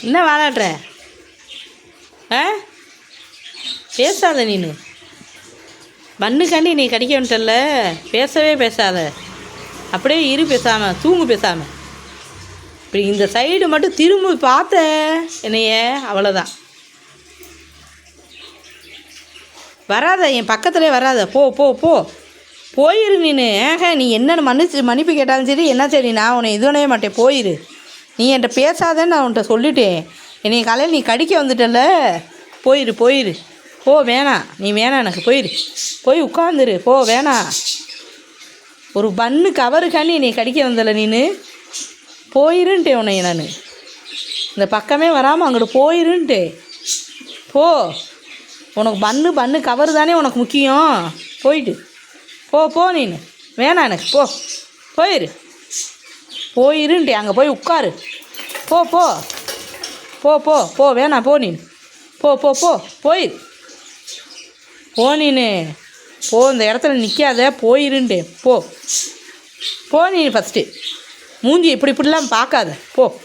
என்ன வாழாடுற? ஆ, பேசாத நீனு. பண்ணுக்காண்டி நீ கடிக்க வந்துட்டல, பேசவே பேசாத. அப்படியே இரு, பேசாமல் தூங்கு. பேசாமல் இப்படி இந்த சைடு மட்டும் திரும்ப பார்த்த என்னைய, அவ்வளோதான். வராத, என் பக்கத்துலேயே வராத. போ போ போ, போயிரு நீனு. நீ என்னென்னு மன்னிப்பு கேட்டாலும் சரி, என்ன சரி, நான் உன்னை இது பண்ணவே மாட்டேன். போயிரு. நீ என்கிட்ட பேசாதேன்னு நான் உன்கிட்ட சொல்லிட்டேன். என்னை காலையில் நீ கடிக்க வந்துட்டல, போயிரு. போ, வேணாம், நீ வேணாம் எனக்கு. போய் உட்காந்துரு. போ, வேணாம். ஒரு பண்ணு கவருக்காண்டி நீ கடிக்க வந்தல நீனு. போயிருன்ட்டேன் உன்னை நான். இந்த பக்கமே வராமல் அங்கிட்டு போயிருன்ட்டே. போ, உனக்கு பண்ணு கவர் தானே உனக்கு முக்கியம். போயிட்டு போ நீனு. வேணாம் எனக்கு. போயிருன்ட்டே. அங்கே போய் உட்காரு. போ, வேணாம். போ நீனு. போயிரு. போ நீனு. போ, இந்த இடத்துல நிற்காத. போயிருன்ட்டே. போ நீ. ஃபஸ்ட்டு மூஞ்சி இப்படிலாம் பார்க்காத. போ.